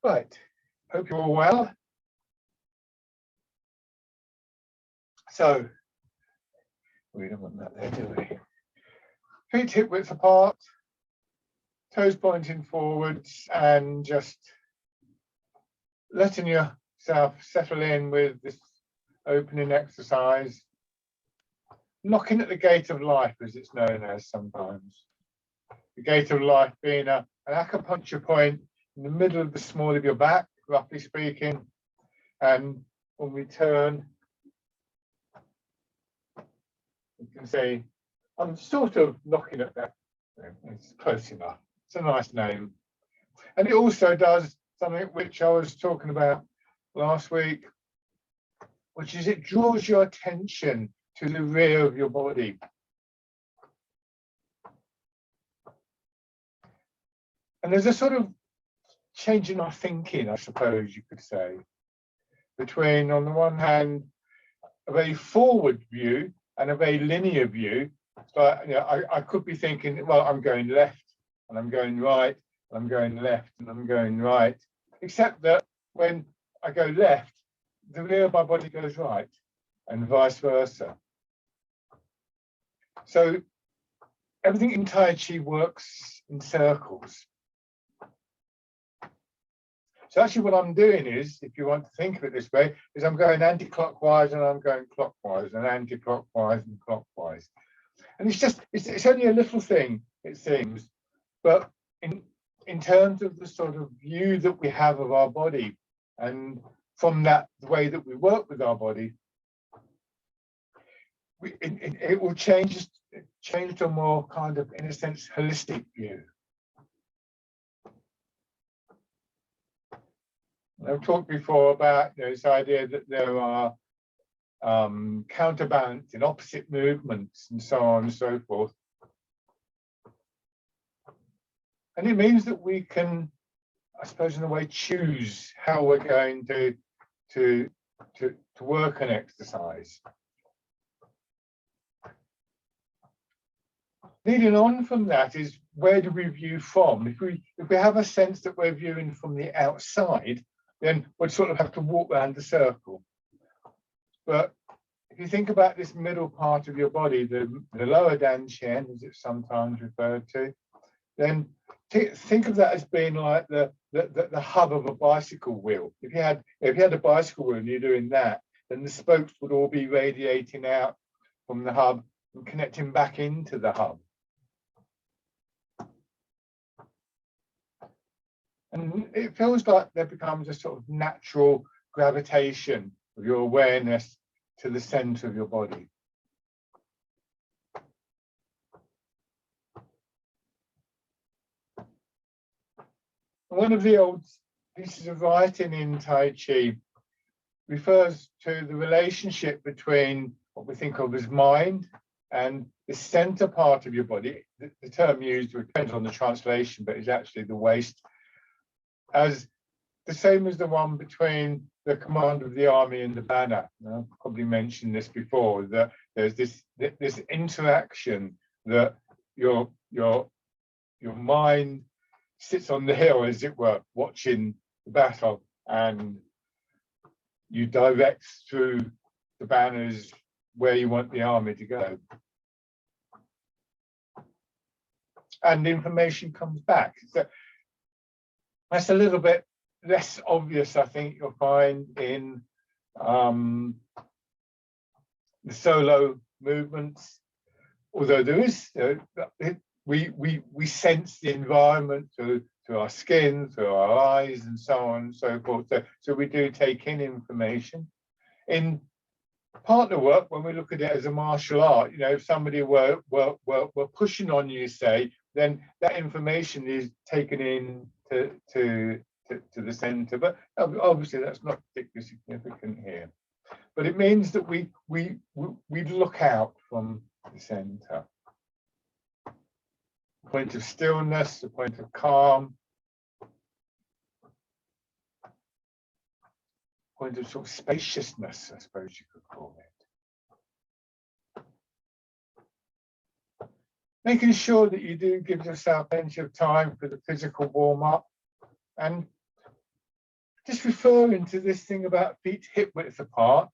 Right, hope you're all well. So, we don't want that there, do we? Feet hip width apart, toes pointing forwards, and just letting yourself settle in with this opening exercise. Knocking at the gate of life, as it's known as sometimes. The gate of life being an acupuncture point in the middle of the small of your back, roughly speaking. And when we turn, you can see I'm sort of knocking at that. It's close enough. It's a nice name. And it also does something which I was talking about last week, which is it draws your attention to the rear of your body. And there's a sort of change in our thinking, I suppose you could say, between, on the one hand, a very forward view and a very linear view. But you know, I could be thinking, well, I'm going left and I'm going right, and I'm going left and I'm going right. Except that when I go left, the rear of my body goes right, and vice versa. So everything in Tai Chi works in circles. So actually what I'm doing is, if you want to think of it this way, is I'm going anti-clockwise and I'm going clockwise and anti-clockwise and clockwise. And it's only a little thing, it seems, but in terms of the sort of view that we have of our body, and from that, the way that we work with our body, it will change to a more kind of, in a sense, holistic view. I've talked before about this idea that there are counterbalancing, opposite movements, and so on and so forth. And it means that we can, I suppose, in a way, choose how we're going to work and exercise. Leading on from that is, where do we view from? If we have a sense that we're viewing from the outside, then we'd sort of have to walk around the circle. But if you think about this middle part of your body, the lower dantian, as it's sometimes referred to, then think of that as being like the hub of a bicycle wheel. If you had a bicycle wheel and you're doing that, then the spokes would all be radiating out from the hub and connecting back into the hub. And it feels like there becomes a sort of natural gravitation of your awareness to the center of your body. One of the old pieces of writing in Tai Chi refers to the relationship between what we think of as mind and the center part of your body. The term used depends on the translation, but is actually the waist, as the same as the one between the command of the army and the banner. I've probably mentioned this before, that there's this interaction that your mind sits on the hill, as it were, watching the battle, and you direct through the banners where you want the army to go. And information comes back. So that's a little bit less obvious, I think, you'll find in the solo movements, although there is, we sense the environment through our skin, through our eyes, and so on and so forth. So we do take in information. In partner work, when we look at it as a martial art, you know, if somebody were pushing on you, say, then that information is taken in to the center. But obviously that's not particularly significant here. But it means that we look out from the center. A point of stillness, a point of calm, a point of sort of spaciousness, I suppose you could call it. Making sure that you do give yourself plenty of time for the physical warm-up. And just referring to this thing about feet hip width apart,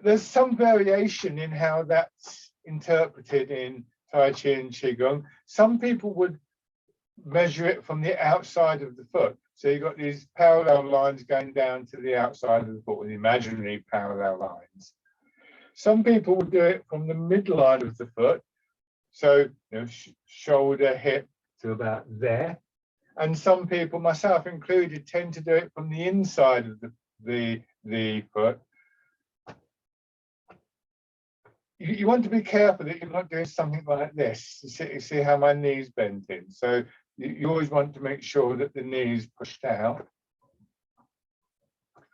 there's some variation in how that's interpreted in Tai Chi and Qigong. Some people would measure it from the outside of the foot. So you've got these parallel lines going down to the outside of the foot with imaginary parallel lines. Some people would do it from the midline of the foot. So, shoulder, hip to about there. And some people, myself included, tend to do it from the inside of the foot. You want to be careful that you're not doing something like this. You see how my knee's bent in. So you always want to make sure that the knee is pushed out.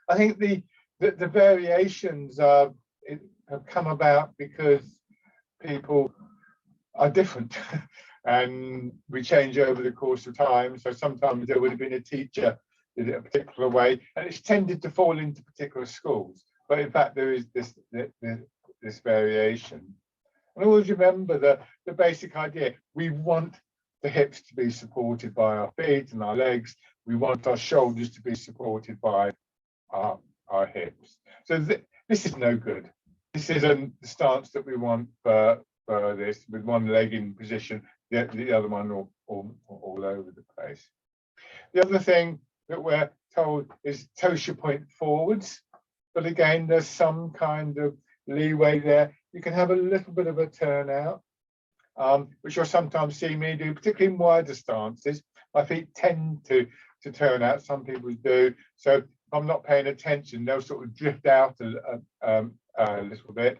I think the variations have come about because people are different and we change over the course of time. So sometimes there would have been a teacher did it a particular way, and it's tended to fall into particular schools. But in fact, there is this variation. And always remember the basic idea. We want the hips to be supported by our feet and our legs. We want our shoulders to be supported by our hips. So this is no good. This isn't the stance that we want for this, with one leg in position, the other one all over the place. The other thing that we're told is tosha point forwards. But again, there's some kind of leeway there. You can have a little bit of a turnout, which you'll sometimes see me do, particularly in wider stances. My feet tend to turn out, some people do. So if I'm not paying attention, they'll sort of drift out a little bit.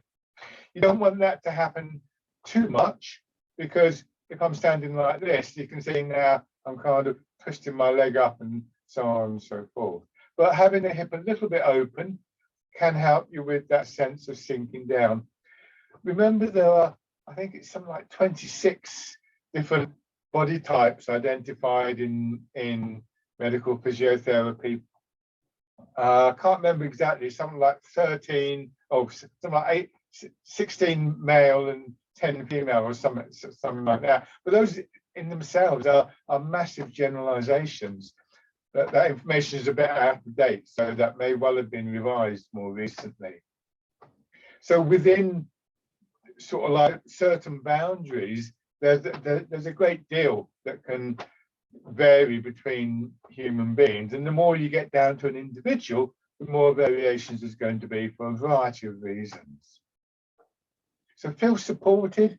You don't want that to happen too much, because if I'm standing like this, you can see now I'm kind of twisting my leg up and so on and so forth. But having the hip a little bit open can help you with that sense of sinking down. Remember, there are, I think it's something like 26 different body types identified in medical physiotherapy. I can't remember exactly, something like 13, or something like 16 male and 10 female, or something like that. But those in themselves are massive generalizations. That information is a bit out of date, so that may well have been revised more recently. So within sort of like certain boundaries, there's a great deal that can vary between human beings. And the more you get down to an individual, the more variations there's going to be for a variety of reasons. So feel supported,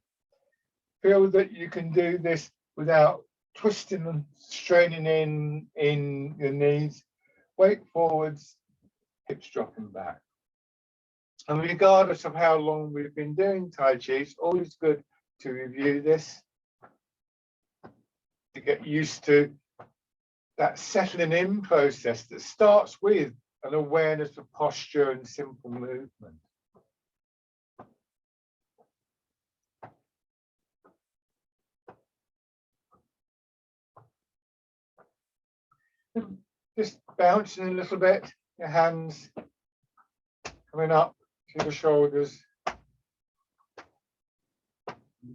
feel that you can do this without twisting and straining in your knees, weight forwards, hips dropping back. And regardless of how long we've been doing Tai Chi, it's always good to review this, to get used to that settling in process that starts with an awareness of posture and simple movement. Just bouncing a little bit, your hands coming up to your shoulders,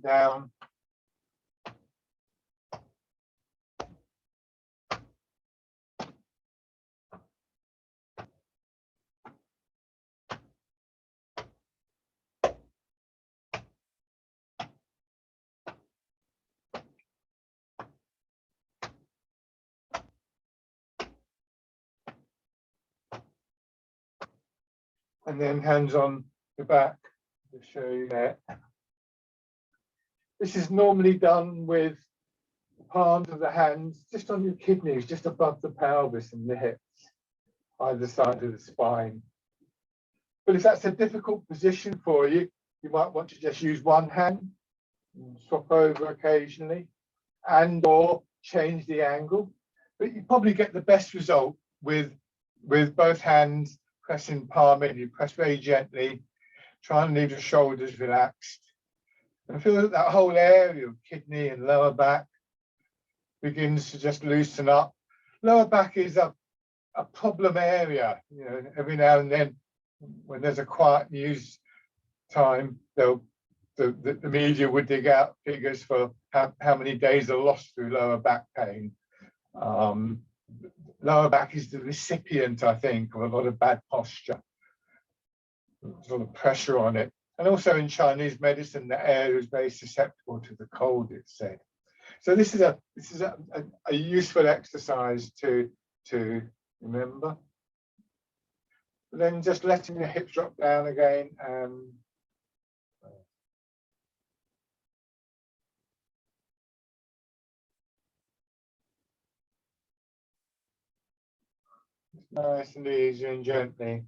down. And then hands on the back to show you that. This is normally done with the palms of the hands just on your kidneys, just above the pelvis and the hips, either side of the spine. But if that's a difficult position for you, you might want to just use one hand and swap over occasionally, and or change the angle. But you probably get the best result with both hands pressing palm in. You press very gently, try and leave your shoulders relaxed. And feel that whole area of kidney and lower back begins to just loosen up. Lower back is a problem area. You know, every now and then, when there's a quiet news time, the media would dig out figures for how many days are lost through lower back pain. lower back is the recipient, I think, of a lot of bad posture. There's a lot of pressure on it. And also in Chinese medicine, the air is very susceptible to the cold, it's said. So this is a useful exercise to remember. Then just letting the hips drop down again. Nice and easy and gently.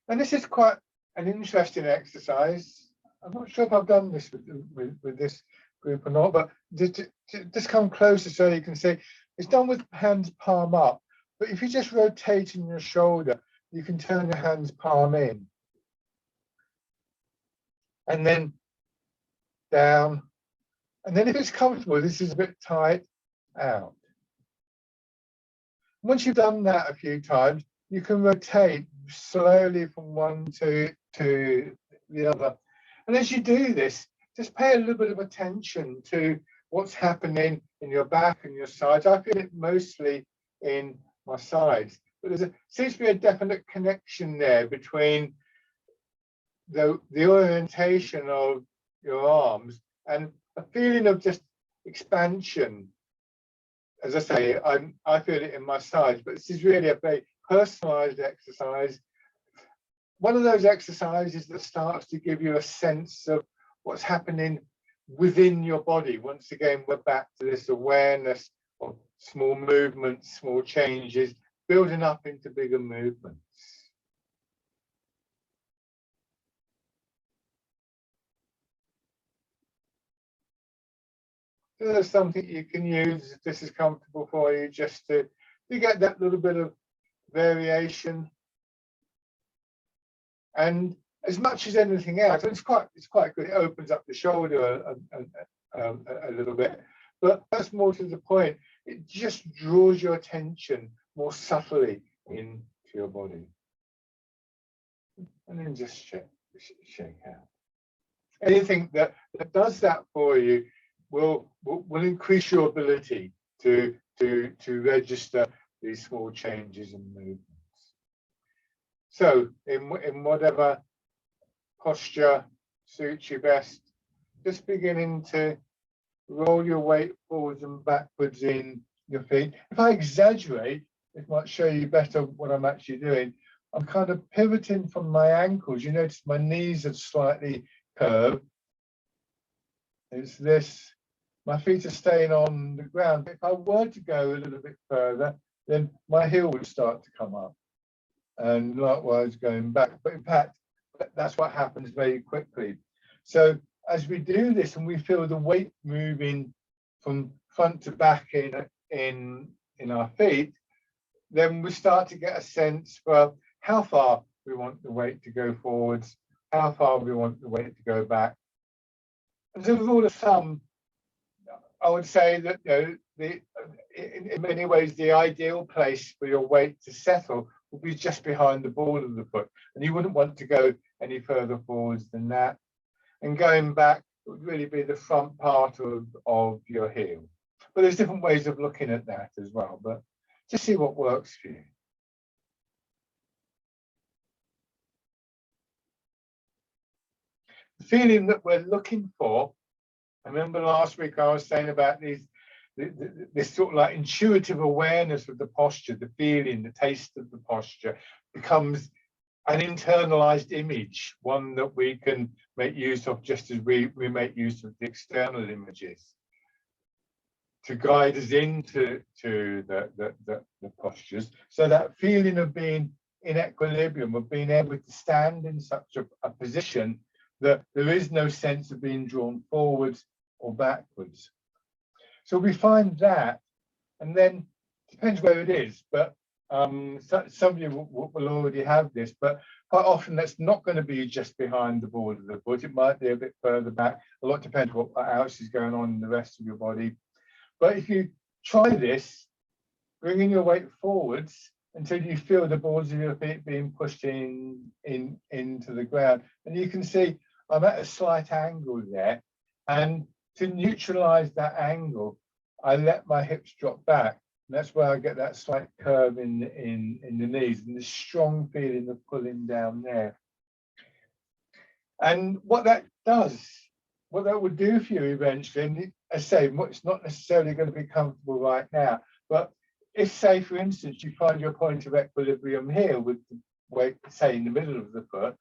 And this is quite an interesting exercise. I'm not sure if I've done this with this group or not, but just come closer so you can see. It's done with hands palm up, but if you just rotating your shoulder, you can turn your hands palm in. And then down. And then if it's comfortable, this is a bit tight, out. Once you've done that a few times, you can rotate slowly from one to the other. And as you do this, just pay a little bit of attention to what's happening in your back and your sides. I feel it mostly in my sides, but seems to be a definite connection there between the orientation of your arms and a feeling of just expansion. As I say, I feel it in my sides, but this is really a very personalized exercise. One of those exercises that starts to give you a sense of what's happening within your body. Once again, we're back to this awareness of small movements, small changes, building up into bigger movements. So there's something you can use if this is comfortable for you, just to get that little bit of variation. And as much as anything else, it's quite good. It opens up the shoulder a little bit, but that's more to the point. It just draws your attention more subtly into your body, and then just shake out. Anything that does that for you will increase your ability to register these small changes and movements. So in whatever posture suits you best, just beginning to roll your weight forwards and backwards in your feet. If I exaggerate, it might show you better what I'm actually doing. I'm kind of pivoting from my ankles. You notice my knees are slightly curved. It's this. My feet are staying on the ground. If I were to go a little bit further, then my heel would start to come up. And likewise going back. But in fact, that's what happens very quickly. So as we do this and we feel the weight moving from front to back in our feet, then we start to get a sense for how far we want the weight to go forwards, how far we want the weight to go back. As a rule of thumb, I would say that in many ways the ideal place for your weight to settle will be just behind the ball of the foot, and you wouldn't want to go any further forwards than that. And going back would really be the front part of your heel. But there's different ways of looking at that as well, but just see what works for you. The feeling that we're looking for, I remember last week I was saying about this sort of like intuitive awareness of the posture, the feeling, the taste of the posture becomes an internalized image, one that we can make use of just as we make use of the external images to guide us into the postures. So that feeling of being in equilibrium, of being able to stand in such a position that there is no sense of being drawn forwards or backwards. So we find that, and then depends where it is, but some of you will already have this, but quite often that's not going to be just behind the ball of the foot. It might be a bit further back. A lot depends what else is going on in the rest of your body. But if you try this, bringing your weight forwards until you feel the balls of your feet being pushed into the ground, and you can see I'm at a slight angle there, and to neutralize that angle, I let my hips drop back. And that's where I get that slight curve in the knees and the strong feeling of pulling down there. And what that does, what that would do for you eventually, and as I say, it's not necessarily going to be comfortable right now, but if, say, for instance, you find your point of equilibrium here with the weight, say, in the middle of the foot,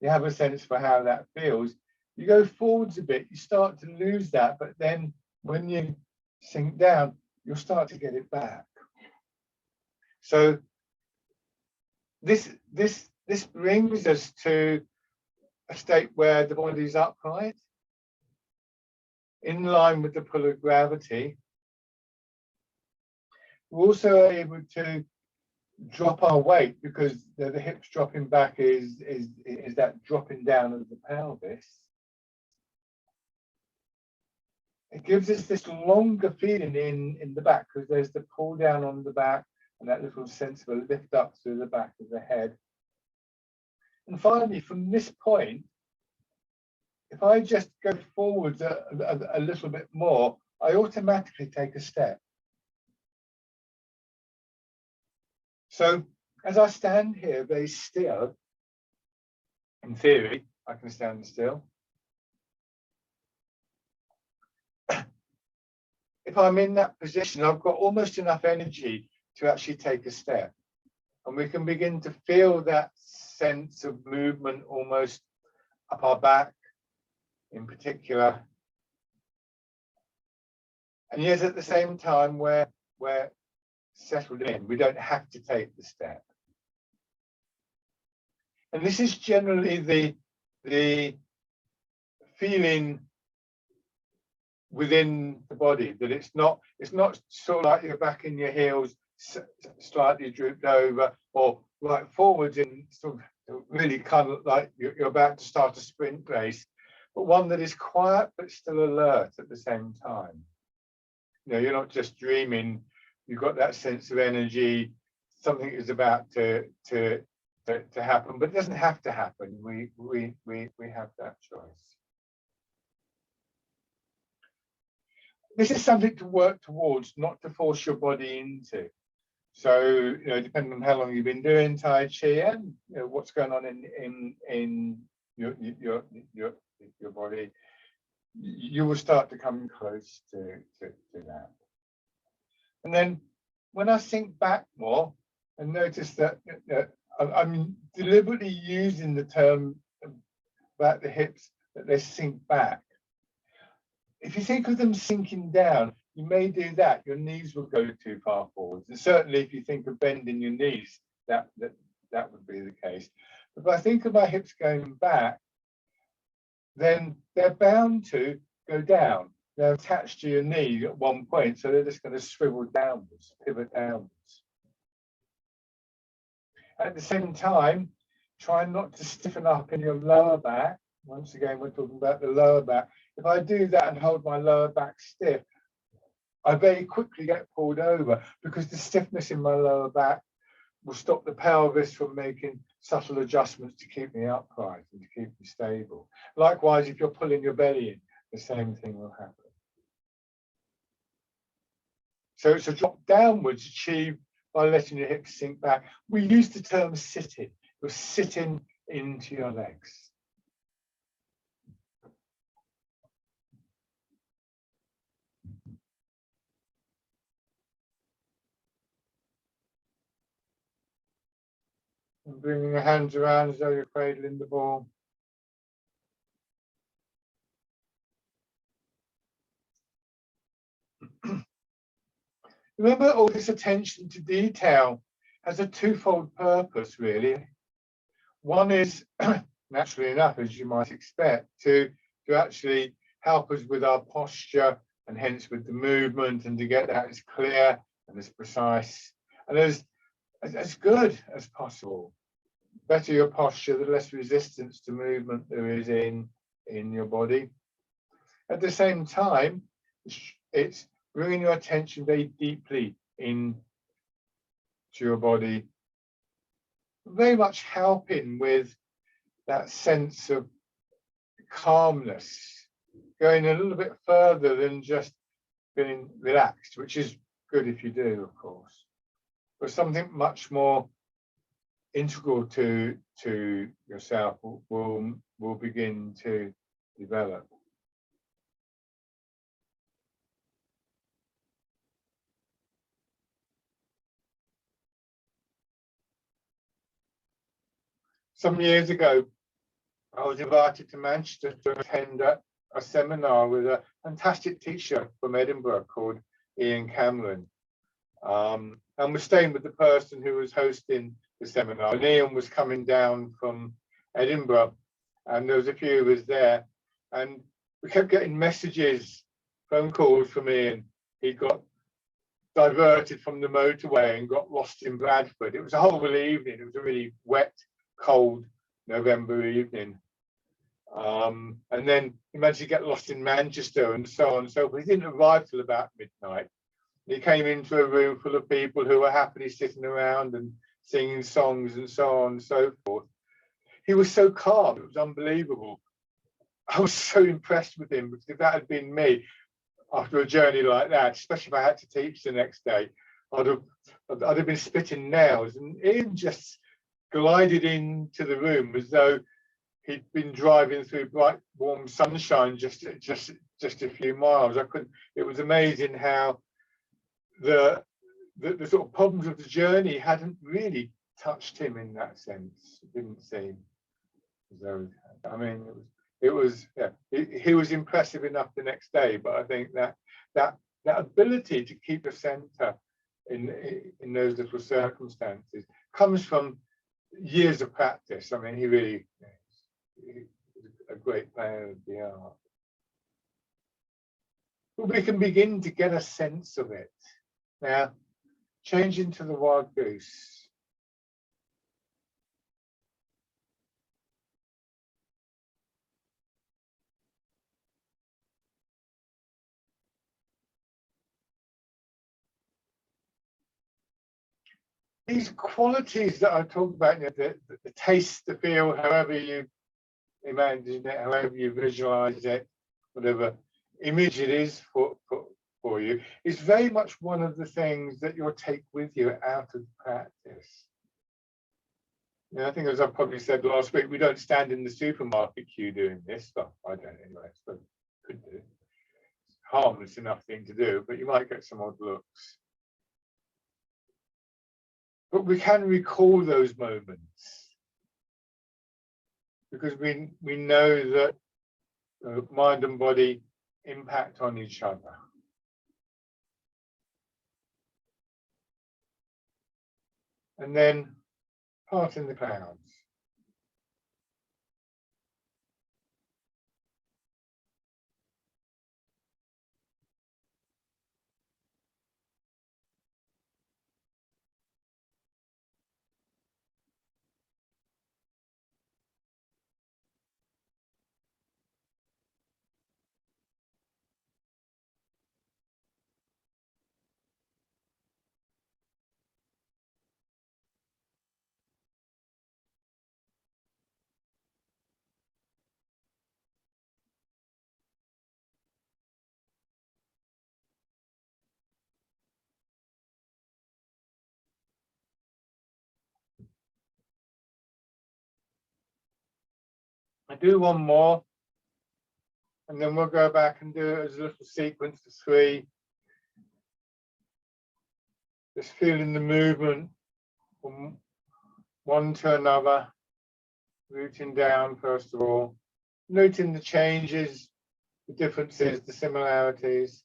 you have a sense for how that feels. You go forwards a bit, you start to lose that, but then when you sink down, you'll start to get it back. So this brings us to a state where the body's upright, in line with the pull of gravity. We're also able to drop our weight because the hips dropping back is that dropping down of the pelvis. It gives us this longer feeling in the back because there's the pull down on the back and that little sense of a lift up through the back of the head. And finally, from this point, if I just go forwards a little bit more, I automatically take a step. So as I stand here very still, in theory, I can stand still. If I'm in that position, I've got almost enough energy to actually take a step. And we can begin to feel that sense of movement almost up our back in particular. And yet at the same time, we're settled in. We don't have to take the step. And this is generally the feeling within the body, that it's not sort of like you're back in your heels, slightly drooped over, or right forwards in sort of really kind of like you're about to start a sprint race, but one that is quiet but still alert at the same time. You know, you're not just dreaming. You've got that sense of energy. Something is about to happen, but it doesn't have to happen. We have that choice. This is something to work towards, not to force your body into. So, you know, depending on how long you've been doing Tai Chi and you know what's going on in your body, you will start to come close to that. And then when I sink back more and notice that I'm deliberately using the term about the hips, that they sink back. If you think of them sinking down, you may do that. Your knees will go too far forwards. And certainly if you think of bending your knees, that would be the case. But if I think of my hips going back, then they're bound to go down. They're attached to your knee at one point, so they're just going to swivel downwards, pivot downwards. At the same time, try not to stiffen up in your lower back. Once again, we're talking about the lower back. If I do that and hold my lower back stiff, I very quickly get pulled over because the stiffness in my lower back will stop the pelvis from making subtle adjustments to keep me upright and to keep me stable. Likewise, if you're pulling your belly in, the same thing will happen. So it's a drop downwards achieved by letting your hips sink back. We use the term sitting. You're sitting into your legs. And bringing your hands around as though you're cradling the ball. Remember, all this attention to detail has a twofold purpose, really. One is, naturally enough, as you might expect, to actually help us with our posture and hence with the movement and to get that as clear and as precise and as good as possible. Better your posture, the less resistance to movement there is in your body. At the same time, it's bringing your attention very deeply into your body, very much helping with that sense of calmness, going a little bit further than just feeling relaxed, which is good if you do, of course, but something much more integral to yourself will begin to develop. Some years ago, I was invited to Manchester to attend a seminar with a fantastic teacher from Edinburgh called Ian Cameron. And was staying with the person who was hosting the seminar. And Ian was coming down from Edinburgh, and there was a few of us there. And we kept getting messages, phone calls from Ian. He got diverted from the motorway and got lost in Bradford. It was a horrible evening. It was a really wet, cold November evening. And then he managed to get lost in Manchester and so on and so forth. He didn't arrive till about midnight. He came into a room full of people who were happily sitting around and singing songs and so on and so forth. He was so calm, it was unbelievable. I was so impressed with him, because if that had been me after a journey like that, especially if I had to teach the next day, I'd have been spitting nails. And Ian just glided into the room as though he'd been driving through bright, warm sunshine just a few miles. It was amazing how the sort of problems of the journey hadn't really touched him in that sense. It didn't seem as though, I mean, it was yeah, he was impressive enough the next day, but I think that ability to keep a center in those little circumstances comes from years of practice. I mean, he really is a great player of the art. But we can begin to get a sense of it. Now, changing to the wild goose. These qualities that I talked about, you know, the taste, the feel, however you imagine it, however you visualize it, whatever image it is for you, is very much one of the things that you'll take with you out of practice. You know, I think, as I probably said last week, we don't stand in the supermarket queue doing this. Well, I don't anyway, but could do. It's a harmless enough thing to do, but you might get some odd looks. But we can recall those moments, because we know that mind and body impact on each other. And then parting the clouds. I do one more, and then we'll go back and do it as a little sequence of 3. Just feeling the movement from one to another, rooting down first of all, noting the changes, the differences, the similarities,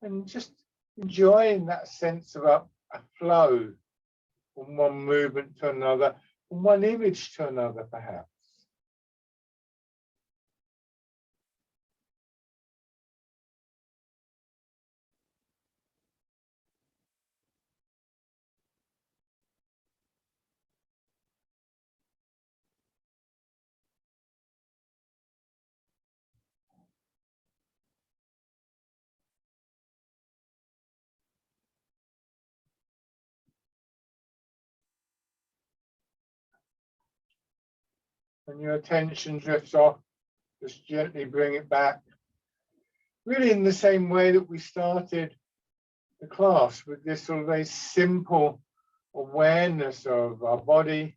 and just enjoying that sense of a flow from one movement to another, from one image to another, perhaps. When your attention drifts off, just gently bring it back really in the same way that we started the class, with this sort of very simple awareness of our body,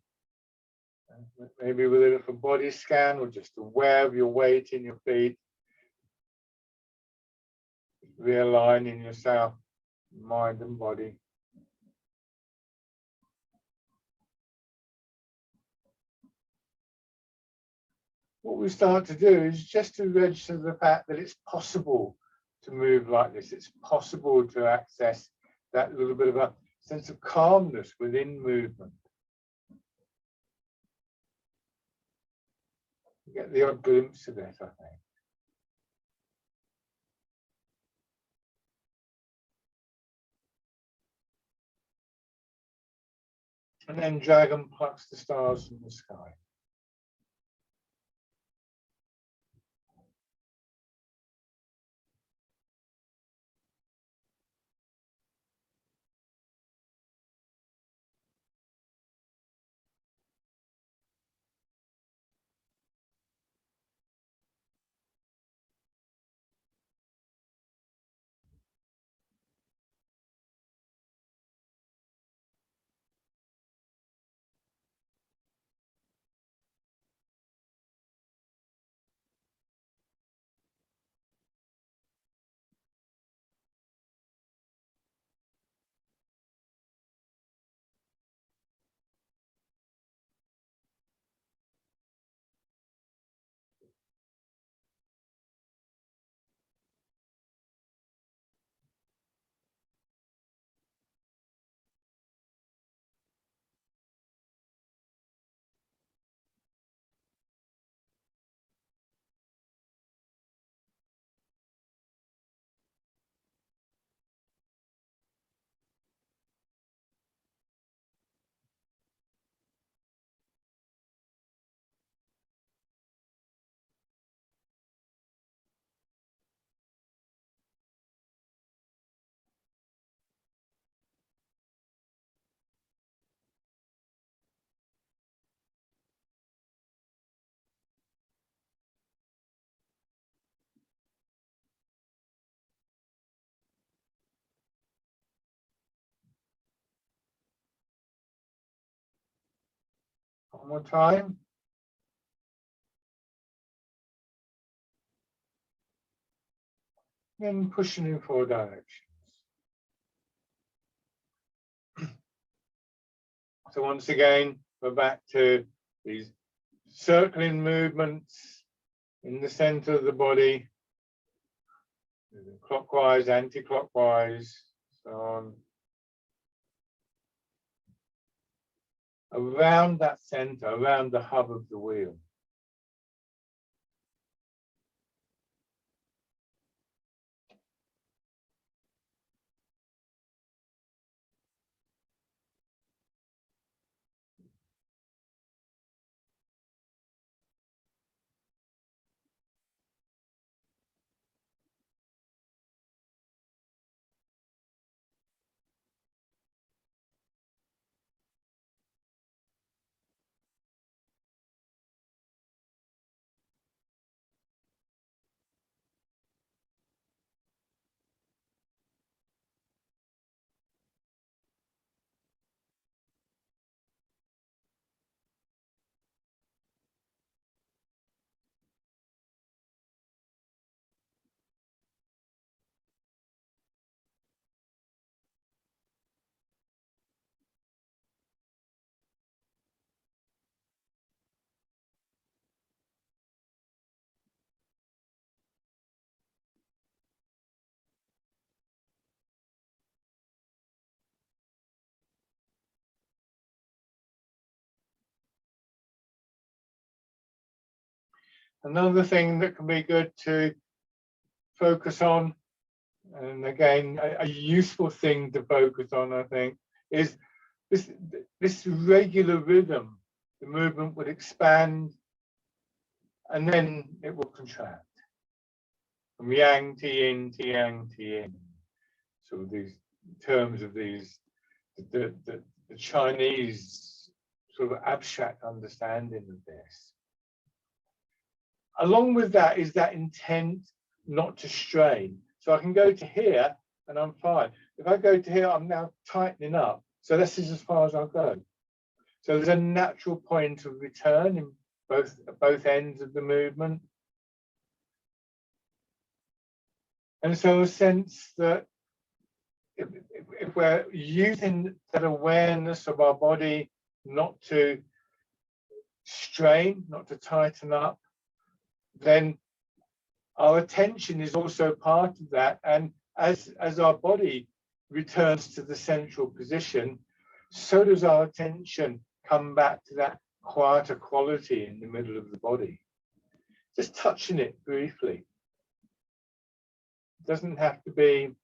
maybe with a little body scan, or just aware of your weight in your feet, realigning yourself, mind and body. What we start to do is just to register the fact that it's possible to move like this. It's possible to access that little bit of a sense of calmness within movement. You get the odd glimpse of it, I think. And then dragon plucks the stars from the sky. One more time. Then pushing in 4 directions. So once again, we're back to these circling movements in the center of the body, clockwise, anti-clockwise, so on. Around that center, around the hub of the wheel. Another thing that can be good to focus on, and again, a useful thing to focus on, I think, is this regular rhythm. The movement would expand and then it will contract. From yang to yin to yang to yin. So these terms of these, the Chinese sort of abstract understanding of this. Along with that is that intent not to strain. So I can go to here and I'm fine. If I go to here, I'm now tightening up. So this is as far as I'll go. So there's a natural point of return in both ends of the movement. And so a sense that if we're using that awareness of our body not to strain, not to tighten up, then our attention is also part of that. And as our body returns to the central position, so does our attention come back to that quieter quality in the middle of the body. Just touching it briefly. Doesn't have to be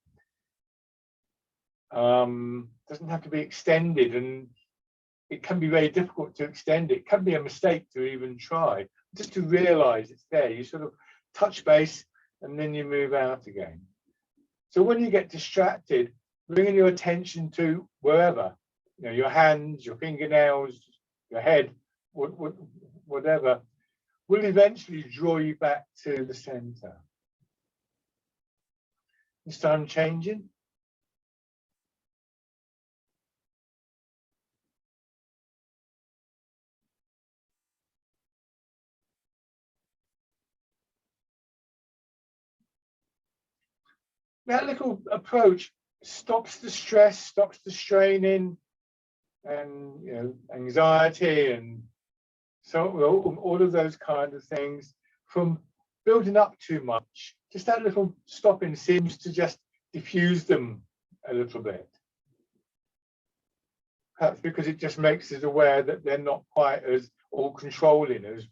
extended, and it can be very difficult to extend it. It can be a mistake to even try. Just to realize it's there, you sort of touch base and then you move out again. So when you get distracted, bringing your attention to wherever, you know, your hands, your fingernails, your head, whatever, will eventually draw you back to the center. This time changing. That little approach stops the stress, stops the straining, and you know, anxiety, and so all of those kind of things from building up too much. Just that little stopping seems to just diffuse them a little bit. Perhaps because it just makes us aware that they're not quite as all-controlling as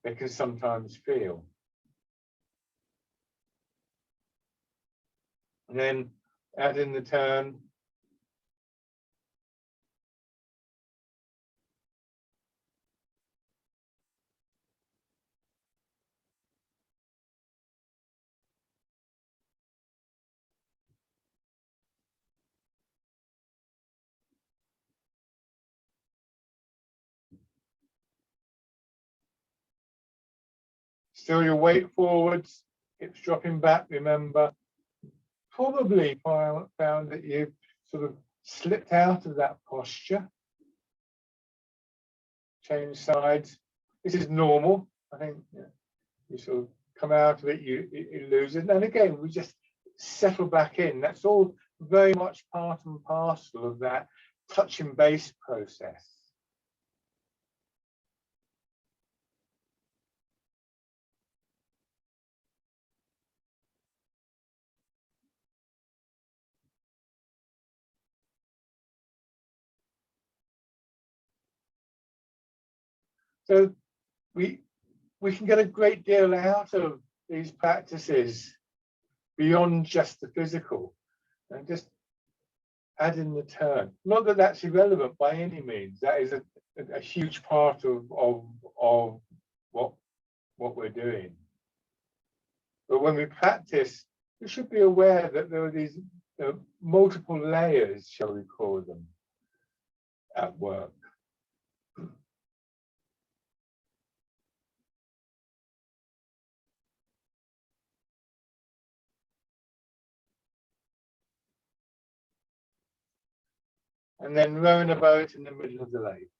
they can sometimes feel. And then add in the turn. Still your weight forwards, hips dropping back, remember. Probably found that you've sort of slipped out of that posture. Change sides. This is normal. I think you sort of come out of it, you lose it. And again, we just settle back in. That's all very much part and parcel of that touch and base process. So we can get a great deal out of these practices beyond just the physical, and just add in the turn. Not that that's irrelevant by any means. That is a huge part of what we're doing. But when we practice, we should be aware that there are these multiple layers, shall we call them, at work. And then rowing a boat in the middle of the lake.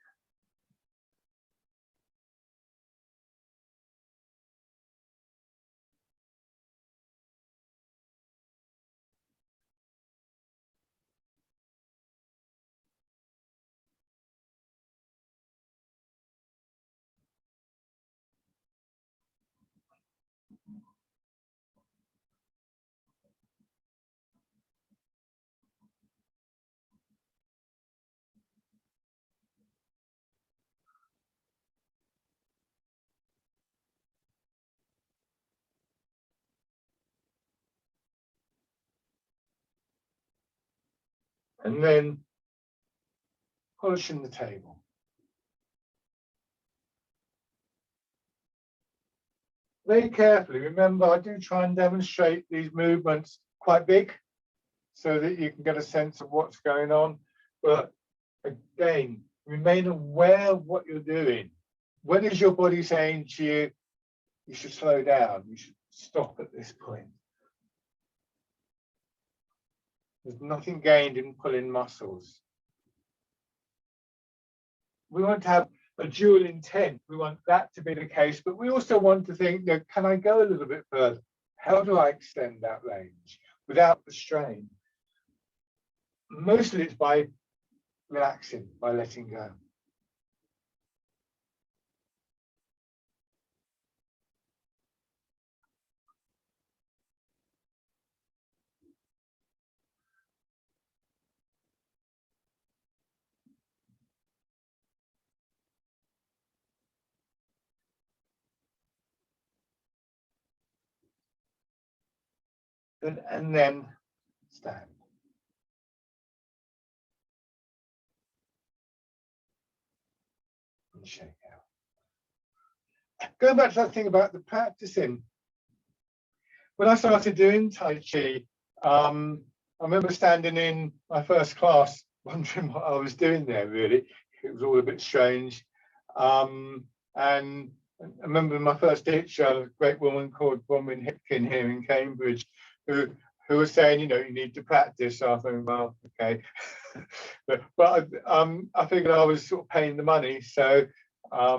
And then polishing the table. Very carefully, remember, I do try and demonstrate these movements quite big so that you can get a sense of what's going on. But again, remain aware of what you're doing. When is your body saying to you, you should slow down, you should stop at this point? There's nothing gained in pulling muscles. We want to have a dual intent. We want that to be the case, but we also want to think, you know, can I go a little bit further? How do I extend that range without the strain? Mostly it's by relaxing, by letting go. And then stand. And shake out. Going back to that thing about the practicing. When I started doing Tai Chi, I remember standing in my first class, wondering what I was doing there, really. It was all a bit strange. And I remember my first teacher, a great woman called Bronwyn Hipkin here in Cambridge, who was saying, you know, you need to practice. So I thought, well, okay. but I figured I was sort of paying the money. So I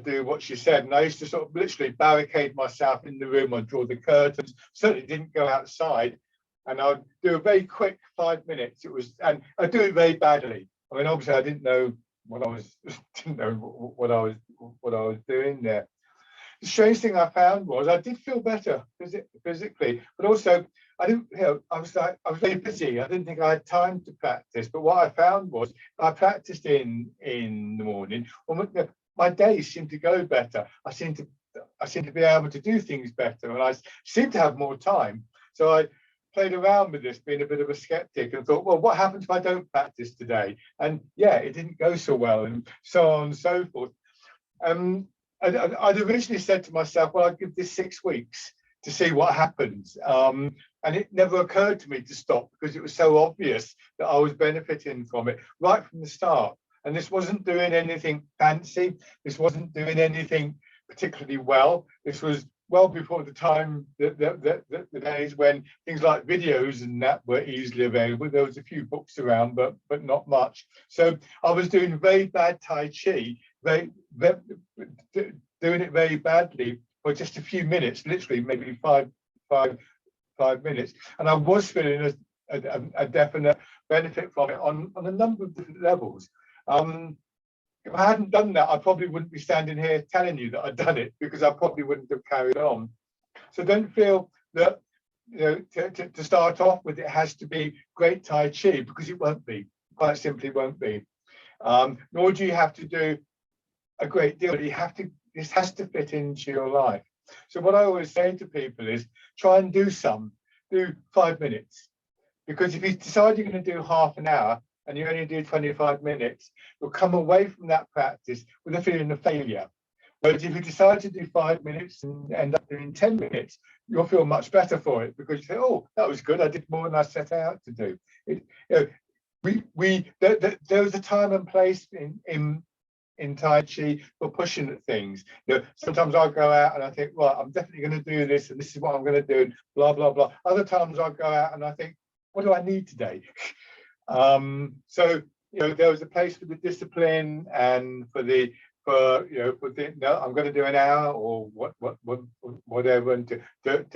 do what she said, and I used to sort of literally barricade myself in the room. I'd draw the curtains. Certainly didn't go outside, and I'd do a very quick 5 minutes. It was, and I do it very badly. I mean, obviously, I didn't know what I was doing there. The strange thing I found was I did feel better physically, but also I didn't. You know, I was very busy. I didn't think I had time to practice. But what I found was I practiced in the morning. My days seemed to go better. I seemed to be able to do things better, and I seemed to have more time. So I played around with this, being a bit of a skeptic, and thought, well, what happens if I don't practice today? And yeah, it didn't go so well, and so on and so forth. I'd originally said to myself, well, I'll give this 6 weeks to see what happens. And it never occurred to me to stop because it was so obvious that I was benefiting from it right from the start. And this wasn't doing anything fancy. This wasn't doing anything particularly well. This was well before the time, the days when things like videos and that were easily available. There was a few books around, but not much. So I was doing very bad Tai Chi, doing it very badly for just a few minutes, literally maybe five minutes. And I was feeling a definite benefit from it on a number of different levels. If I hadn't done that, I probably wouldn't be standing here telling you that I'd done it, because I probably wouldn't have carried on. So don't feel that, you know, to start off with, it has to be great Tai Chi, because it won't be. Quite simply won't be. Nor do you have to do a great deal. You have to. This has to fit into your life. So what I always say to people is, try and do 5 minutes, because if you decide you're going to do half an hour and you only do 25 minutes, you'll come away from that practice with a feeling of failure. Whereas if you decide to do 5 minutes and end up doing 10 minutes, you'll feel much better for it, because you say, oh, that was good. I did more than I set out to do. There was a time and place in Tai Chi for pushing at things. You know, sometimes I'll go out and I think, well, I'm definitely going to do this, and this is what I'm going to do, and blah, blah, blah. Other times I'll go out and I think, what do I need today? So, you know, there was a place for the discipline and for no, I'm going to do an hour or whatever, and to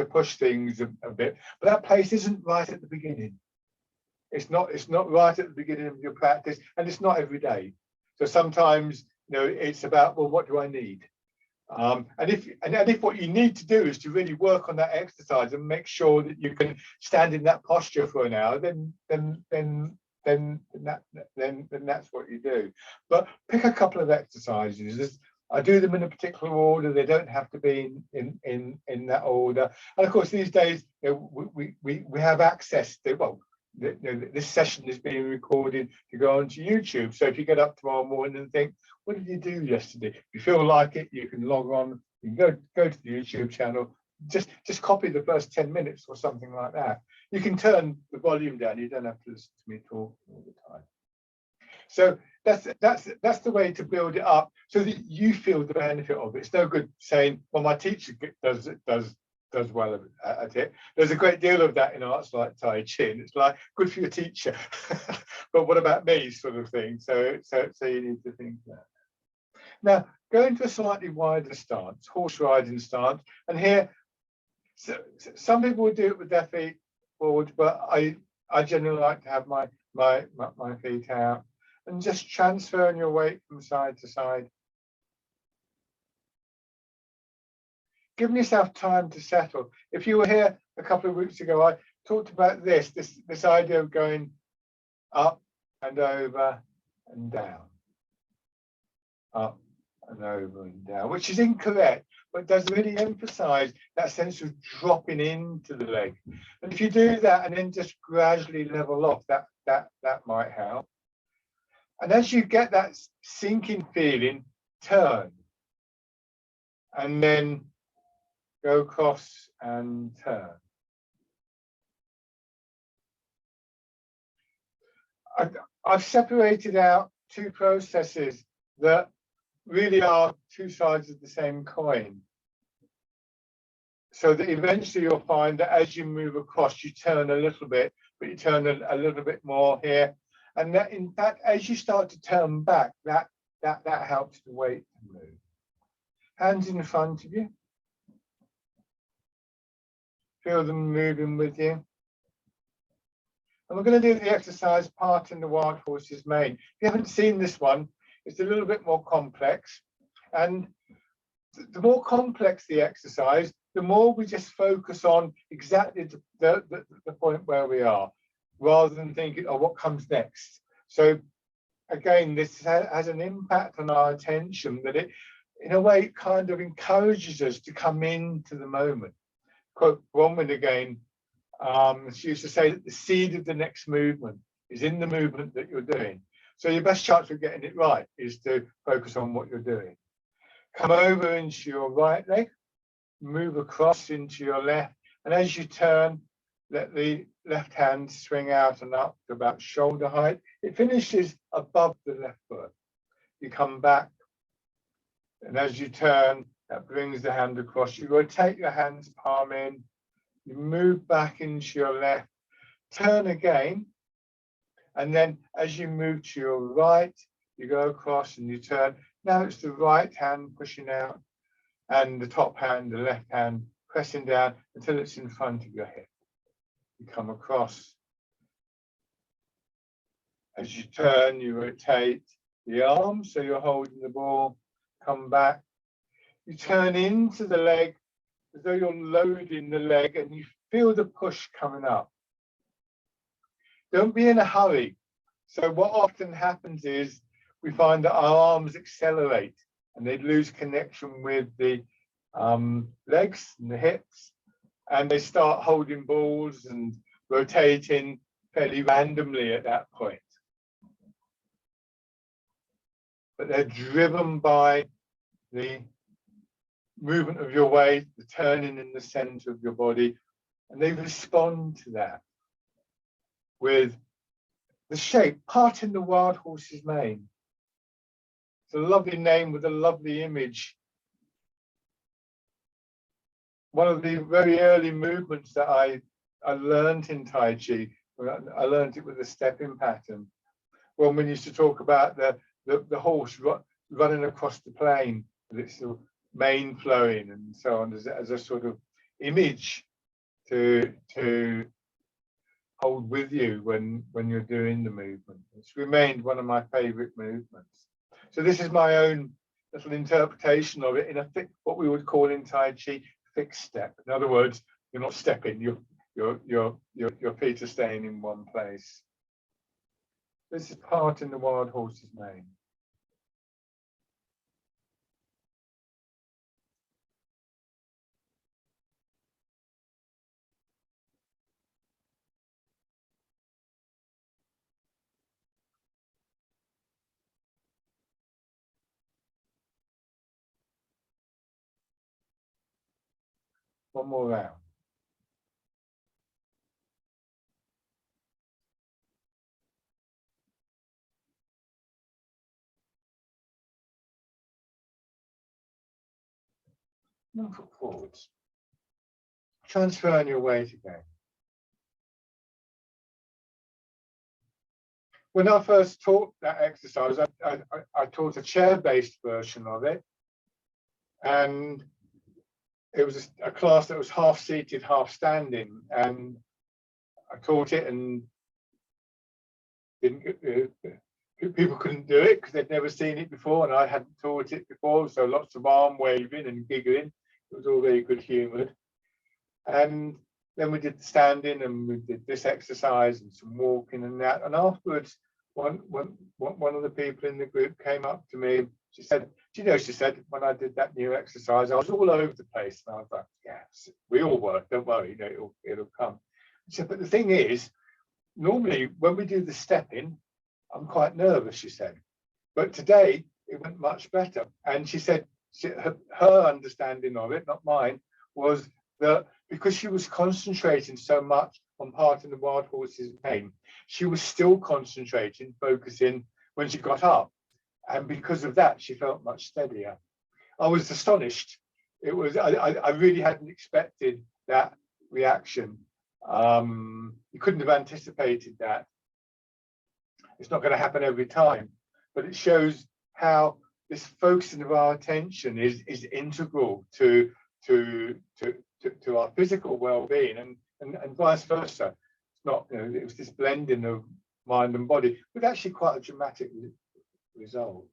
push things a bit. But that place isn't right at the beginning. It's not right at the beginning of your practice, and it's not every day. So sometimes, you know, it's about, well, what do I need? And if what you need to do is to really work on that exercise and make sure that you can stand in that posture for an hour, then that's what you do. But pick a couple of exercises. I do them in a particular order. They don't have to be in that order. And of course, these days, you know, we have access to, well, this session is being recorded to go onto YouTube. So if you get up tomorrow morning and think, what did you do yesterday? If you feel like it, you can log on, you can go to the YouTube channel, just copy the first 10 minutes or something like that. You can turn the volume down. You don't have to listen to me talk all the time. So that's the way to build it up, so that you feel the benefit of it. It's no good saying, well, my teacher does does well at it. There's a great deal of that in arts like Tai Chi, and it's like good for your teacher, but what about me, sort of thing. So you need to think that. Now, go into a slightly wider stance, horse riding stance, and here, some people would do it with their feet forward, but I generally like to have my feet out and just transferring your weight from side to side. Giving yourself time to settle. If you were here a couple of weeks ago, I talked about this idea of going up and over and down, up and over and down, which is incorrect, but does really emphasize that sense of dropping into the leg. And if you do that and then just gradually level off, that might help. And as you get that sinking feeling, turn and then go across and turn. I've separated out two processes that really are two sides of the same coin. So that eventually you'll find that as you move across, you turn a little bit, but you turn a little bit more here. And that, in fact, as you start to turn back, that helps the weight to move. Hands in front of you. Feel them moving with you. And we're going to do the exercise part in the wild horse's mane. If you haven't seen this one, it's a little bit more complex. And the more complex the exercise, the more we just focus on exactly the point where we are, rather than thinking, oh, what comes next? So again, this has an impact on our attention that it, in a way, kind of encourages us to come into the moment. Quote Bronwyn again, she used to say that the seed of the next movement is in the movement that you're doing. So your best chance of getting it right is to focus on what you're doing. Come over into your right leg, move across into your left, and as you turn, let the left hand swing out and up to about shoulder height. It finishes above the left foot. You come back, and as you turn, that brings the hand across. You rotate your hands palm in, you move back into your left, turn again, and then as you move to your right, you go across and you turn. Now it's the right hand pushing out and the top hand, the left hand pressing down until it's in front of your hip. You come across. As you turn, you rotate the arms, so you're holding the ball, come back. You turn into the leg as though you're loading the leg and you feel the push coming up. Don't be in a hurry. So what often happens is we find that our arms accelerate and they lose connection with the legs and the hips, and they start holding balls and rotating fairly randomly at that point. But they're driven by the movement of your weight, the turning in the center of your body, and they respond to that with the shape, part in the wild horse's mane. It's a lovely name with a lovely image. One of the very early movements that I learned in Tai Chi, I learned it with a stepping pattern. When we used to talk about the horse running across the plain with its mane flowing and so on, as a sort of image to hold with you when you're doing the movement. It's remained one of my favorite movements. So this is my own little interpretation of it in a what we would call in Tai Chi fixed step. In other words, you're not stepping, your feet are staying in one place. This is part in the wild horse's mane. One more round. One foot forwards. transferring your weight again. When I first taught that exercise, I taught a chair-based version of it, and it was a class that was half seated, half standing, and I taught it, and people couldn't do it because they'd never seen it before, and I hadn't taught it before, so lots of arm waving and giggling. It was all very good humoured. And then we did standing, and we did this exercise and some walking and that. And afterwards, one of the people in the group came up to me. She said, "Do you know," she said, "when I did that new exercise, I was all over the place." And I was like, "Yes, we all were. Don't worry, you know, it'll come." She said, "But the thing is, normally when we do the stepping, I'm quite nervous," she said, "but today it went much better." And she said her understanding of it, not mine, was that because she was concentrating so much on parting the wild horse's mane, she was still concentrating, focusing when she got up. And because of that, she felt much steadier. I was astonished. I really hadn't expected that reaction. You couldn't have anticipated that. It's not going to happen every time, but it shows how this focusing of our attention is integral to our physical well-being, and vice versa. It's not, you know, it was this blending of mind and body with actually quite a dramatic result.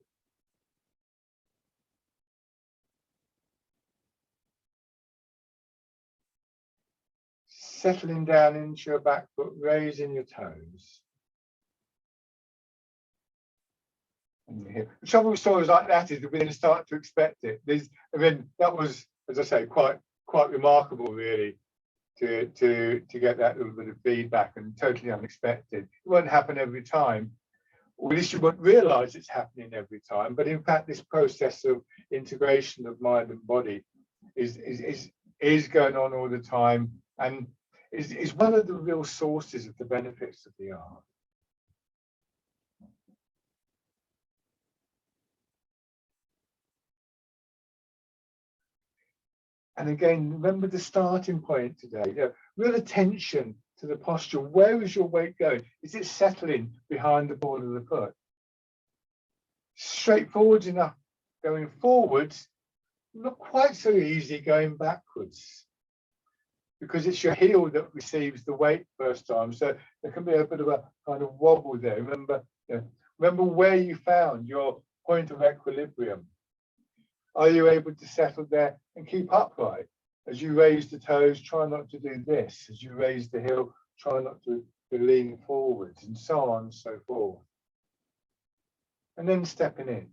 Settling down into your back foot, raising your toes. The trouble with stories like that is that we then start to expect it. I mean, that was, as I say, quite remarkable, really, to get that little bit of feedback, and totally unexpected. It won't happen every time, or at least you won't realise it's happening every time. But in fact, this process of integration of mind and body is going on all the time, and is one of the real sources of the benefits of the art. And again, remember the starting point today. You know, real attention to the posture. Where is your weight going? Is it settling behind the ball of the foot? Straightforward enough going forwards, not quite so easy going backwards, because it's your heel that receives the weight first time. So there can be a bit of a kind of wobble there. Remember, you know, remember where you found your point of equilibrium. Are you able to settle there and keep upright? As you raise the toes, try not to do this. As you raise the heel, try not to lean forwards, and so on and so forth. And then stepping in.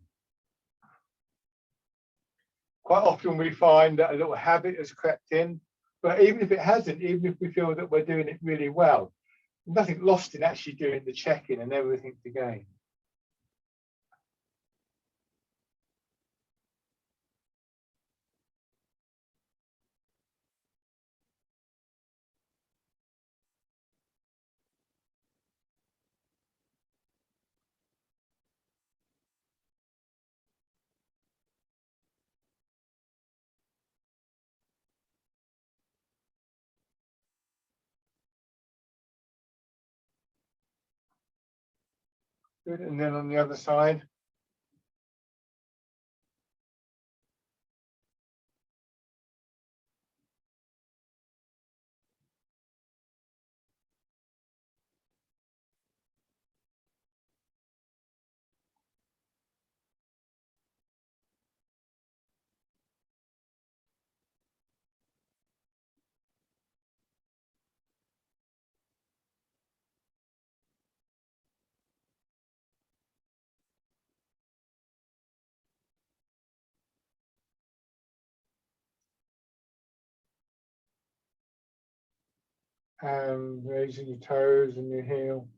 Quite often we find that a little habit has crept in, but even if it hasn't, even if we feel that we're doing it really well, nothing lost in actually doing the check-in and everything to gain. Good. And then on the other side. And raising your toes and your heel.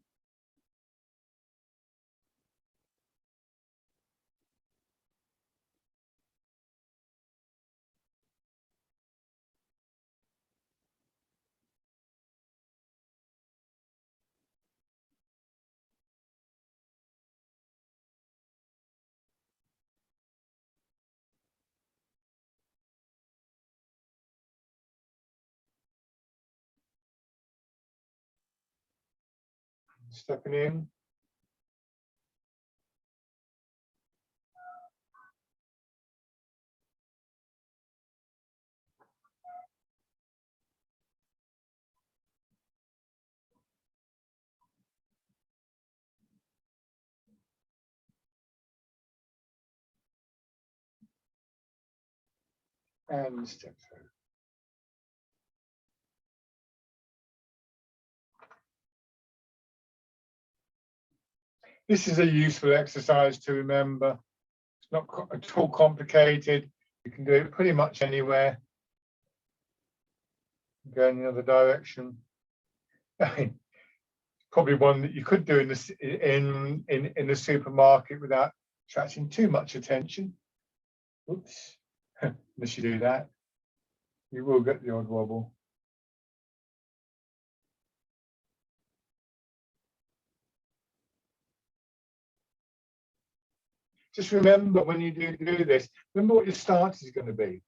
stepping in. And step through. This is a useful exercise to remember. It's not at all complicated. You can do it pretty much anywhere. Go in the other direction. Probably one that you could do in the supermarket without attracting too much attention. Oops. Unless you do that, you will get the odd wobble. Just remember when you do this, remember what your stance is going to be.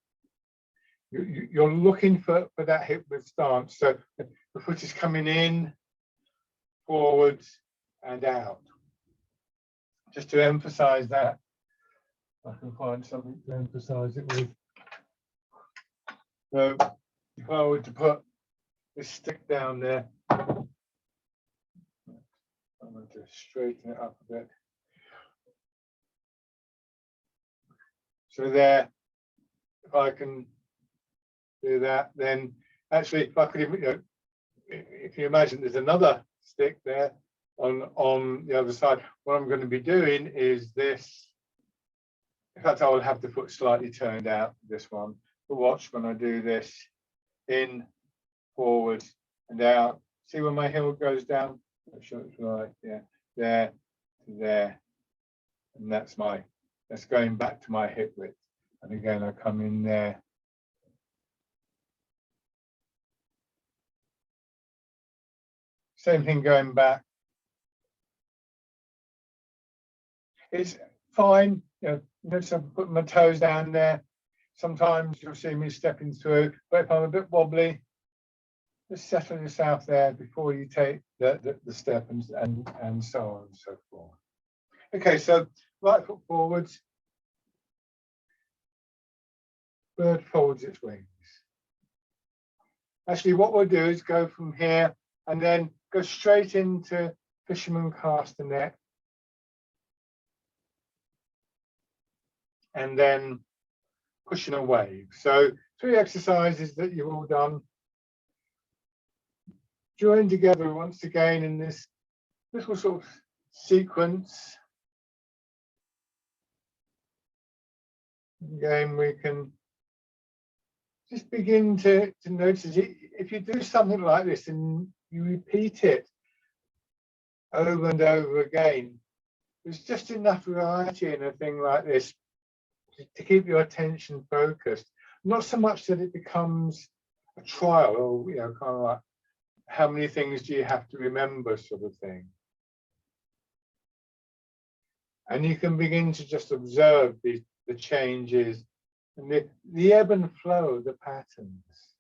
You're looking for that hip width stance. So the foot is coming in, forwards and out. Just to emphasize that. I can find something to emphasize it with. So if I were to put this stick down there, I'm going to straighten it up a bit. So there, if I can do that, then actually, if I could, if you imagine there's another stick there on the other side, what I'm going to be doing is this. In fact, I will have the foot slightly turned out, this one. But watch when I do this, in, forward, and out. See when my heel goes down? I'm sure it's right, yeah. There, to there. And that's going back to my hip width. And again, I come in there. Same thing going back. It's fine, notice I put my toes down there. Sometimes you'll see me stepping through, but if I'm a bit wobbly, just settle yourself there before you take the step and so on and so forth. Okay, so right foot forwards, bird folds its wings. Actually, what we'll do is go from here and then go straight into fisherman castanet. And then pushing a wave. So 3 exercises that you've all done. Join together once again in this little sort of sequence. Again, we can just begin to notice it. If you do something like this and you repeat it over and over again, there's just enough variety in a thing like this to keep your attention focused. Not so much that it becomes a trial or, kind of like, how many things do you have to remember sort of thing. And you can begin to just observe the changes and the ebb and flow of the patterns.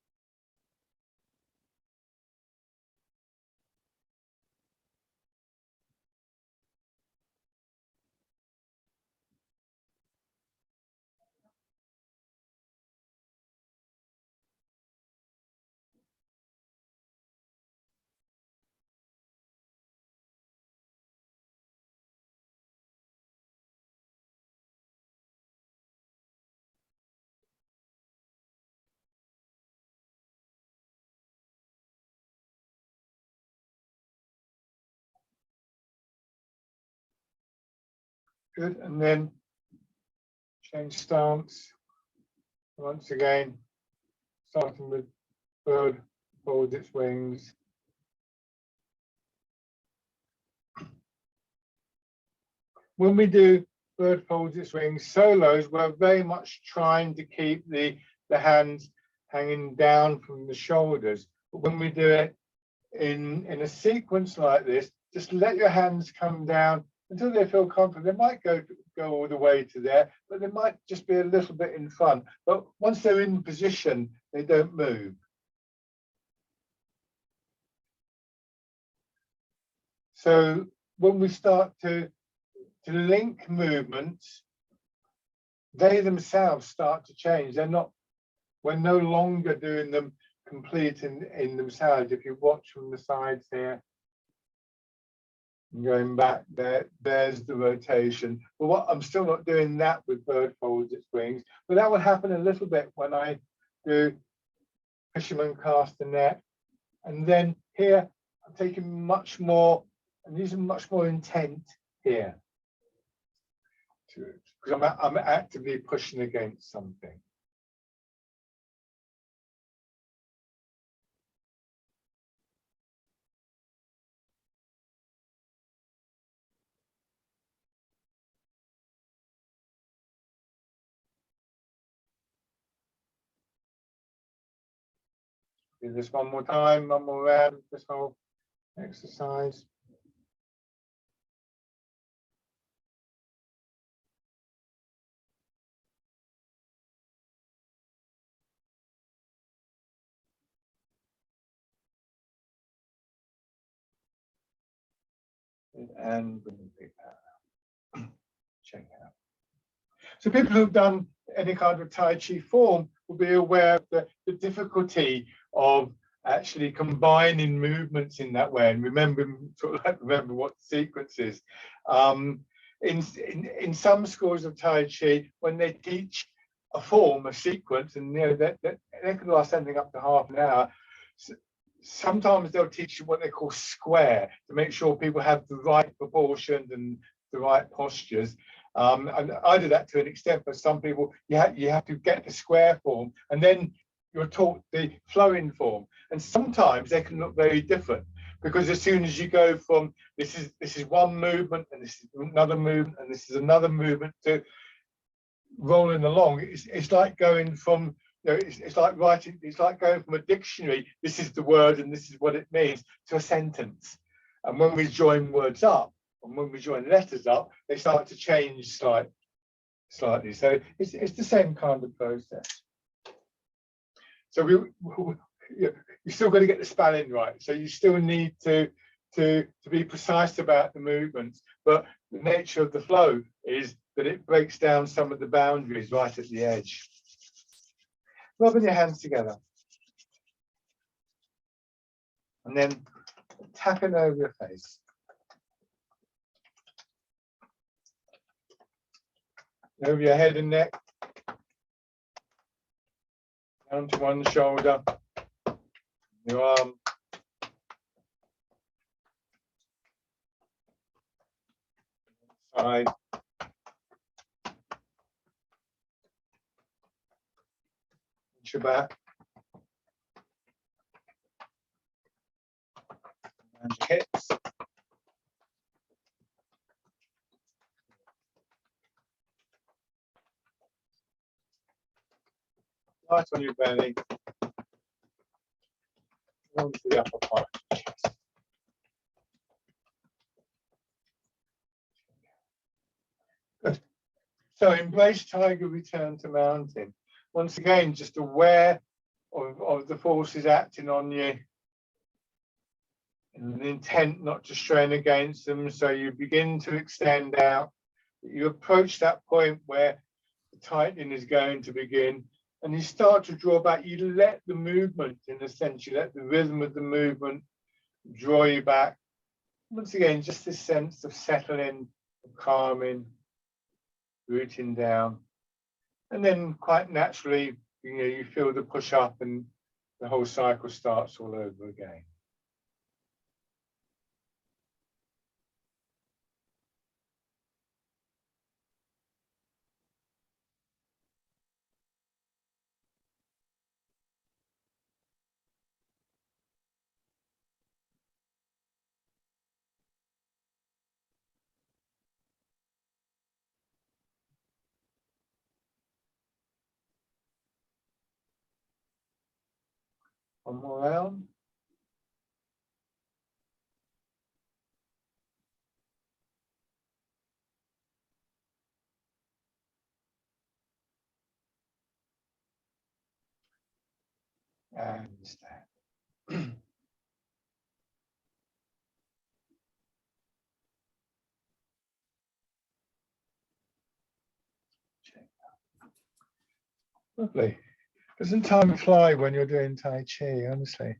Good, and then change stance. Once again, starting with bird folds its wings. When we do bird folds its wings solos, we're very much trying to keep the hands hanging down from the shoulders. But when we do it in a sequence like this, just let your hands come down until they feel comfortable. They might go all the way to there, but they might just be a little bit in front. But once they're in position, they don't move. So when we start to link movements, they themselves start to change. We're no longer doing them complete in themselves. If you watch from the sides here, going back there's the rotation. But I'm still not doing that with bird folds its wings, but that will happen a little bit when I do fisherman cast the net. And then here I'm taking much more, I'm using much more intent here because I'm actively pushing against something. Do this one more time, one more round, this whole exercise. And check out. So people who've done any kind of Tai Chi form will be aware of the difficulty of actually combining movements in that way and remember what the sequence is. In some schools of Tai Chi, when they teach a form, a sequence, and that can last anything up to half an hour. Sometimes they'll teach you what they call square to make sure people have the right proportions and the right postures. And I do that to an extent, but some people, you have to get the square form and then you're taught the flowing form. And sometimes they can look very different because as soon as you go from this is one movement and this is another movement and this is another movement to rolling along, it's like going from, it's like writing, it's like going from a dictionary, this is the word and this is what it means, to a sentence. And when we join words up, and when we join letters up, they start to change slightly. So it's the same kind of process. So you still got to get the spelling right. So you still need to be precise about the movements, but the nature of the flow is that it breaks down some of the boundaries right at the edge. Rubbing your hands together. And then tapping over your face. Over your head and neck. Down to one shoulder. Your arm. Side. Your back. And your hips. Light on your belly. Onto the upper part of the chest. Good. So embrace tiger, return to mountain. Once again, just aware of the forces acting on you. And an intent not to strain against them. So you begin to extend out. You approach that point where the tightening is going to begin. And you start to draw back. You let the movement, in a sense, you let the rhythm of the movement draw you back. Once again, just this sense of settling, of calming, rooting down. And then quite naturally, you feel the push up and the whole cycle starts all over again. One more round. And stand. Lovely. Doesn't time fly when you're doing Tai Chi, honestly?